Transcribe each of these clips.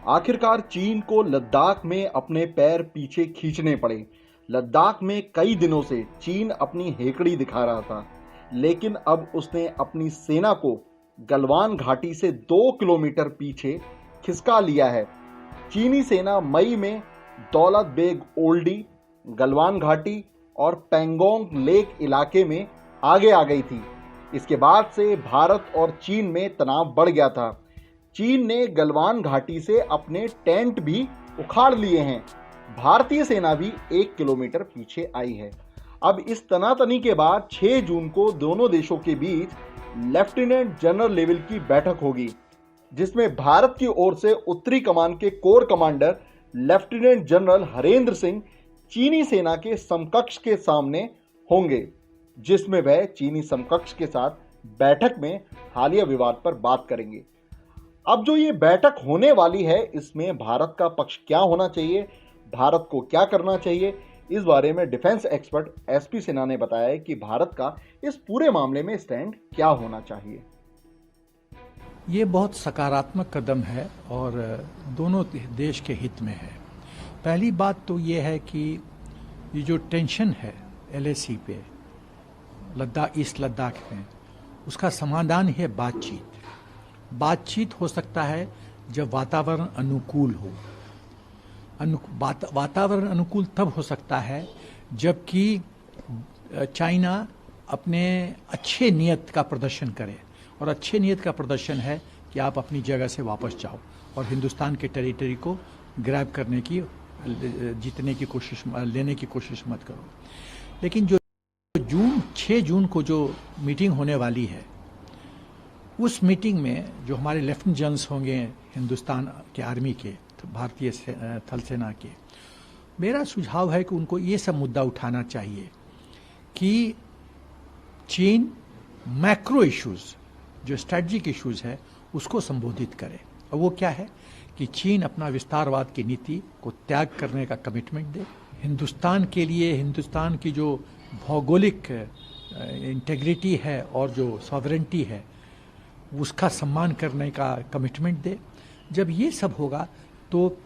आखिरकार चीन को लद्दाख में अपने पैर पीछे खींचने पड़े। लद्दाख में कई दिनों से चीन अपनी हेकड़ी दिखा रहा था, लेकिन अब उसने अपनी सेना को गलवान घाटी से 2 किलोमीटर पीछे खिसका लिया है। चीनी सेना मई में दौलत बेग ओल्डी, गलवान घाटी और पैंगोंग लेक इलाके में आगे आ गई थी। इसके बाद से भारत और चीन में तनाव बढ़ गया था। चीन ने गलवान घाटी से अपने टेंट भी उखाड़ लिए हैं। भारतीय सेना भी 1 किलोमीटर पीछे आई है। अब इस तनातनी के बाद 6 जून को दोनों देशों के बीच लेफ्टिनेंट जनरल लेवल की बैठक होगी, जिसमें भारत की ओर से उत्तरी कमान के core commander lieutenant general Harendra Singh चीनी सेना के समकक्ष के सामने होंगे, जिसमें वह चीनी समकक्ष के साथ बैठक में हालिया विवाद पर बात करेंगे। अब जो ये बैठक होने वाली है, इसमें भारत का पक्ष क्या होना चाहिए, भारत को क्या करना चाहिए, इस बारे में डिफेंस एक्सपर्ट एसपी सिन्हा ने बताया है कि भारत का इस पूरे मामले में स्टैंड क्या होना चाहिए। ये बहुत सकारात्मक कदम है और दोनों देश के हित में है। पहली बात तो ये है कि ये जो टेंशन है LAC पे लद्दाख, ईस्ट लद्दाख में, उसका समाधान है बातचीत। बातचीत हो सकता है जब वातावरण अनुकूल हो। वातावरण अनुकूल तब हो सकता है जबकि चाइना अपने अच्छे नियत का प्रदर्शन करे, और अच्छे नियत का प्रदर्शन है कि आप अपनी जगह से वापस जाओ और हिंदुस्तान के टेरिटरी को ग्रैब करने की, जीतने की कोशिश, लेने की कोशिश मत करो। लेकिन जो 6 जून को जो मीटिंग होने वाली है, उस मीटिंग में जो हमारे लेफ्टिनेंट जनरल्स होंगे हिंदुस्तान के आर्मी के, भारतीय थल सेना के, मेरा सुझाव है कि उनको ये सब मुद्दा उठाना चाहिए कि चीन मैक्रो इश्यूज, जो स्ट्रेटजिक इश्यूज है, उसको संबोधित करे। और वो क्या है कि चीन अपना विस्तारवाद की नीति को त्याग करने का कमिटमेंट दे, हिंदुस्तान के लिए हिंदुस्तान की जो भौगोलिक इंटेग्रिटी है और जो सॉवरेंटी है, उसका सम्मान करने का कमिटमेंट दे। जब ये सब होगा तो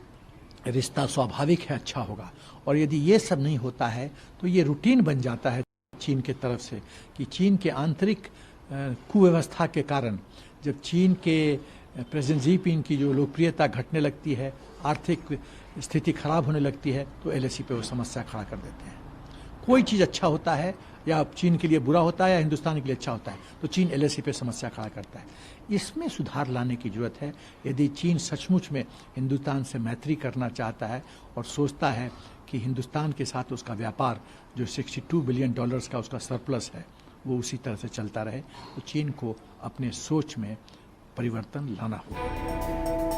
रिश्ता स्वाभाविक है, अच्छा होगा। और यदि ये सब नहीं होता है तो ये रूटीन बन जाता है चीन के तरफ से कि चीन के आंतरिक कुव्यवस्था के कारण जब चीन के प्रेसिडेंट जी जिनपिंग की जो लोकप्रियता घटने लगती है, आर्थिक स्थिति खराब होने लगती है, तो LAC पे वो समस्या खड़ा कर देते हैं। कोई चीज़ अच्छा होता है या चीन के लिए बुरा होता है या हिंदुस्तान के लिए अच्छा होता है, तो चीन LAC पे समस्या खड़ा करता है। इसमें सुधार लाने की जरूरत है। यदि चीन सचमुच में हिंदुस्तान से मैत्री करना चाहता है और सोचता है कि हिंदुस्तान के साथ उसका व्यापार जो $62 बिलियन का उसका सरप्लस है, वो उसी तरह से चलता रहे, तो चीन को अपने सोच में परिवर्तन लाना होगा।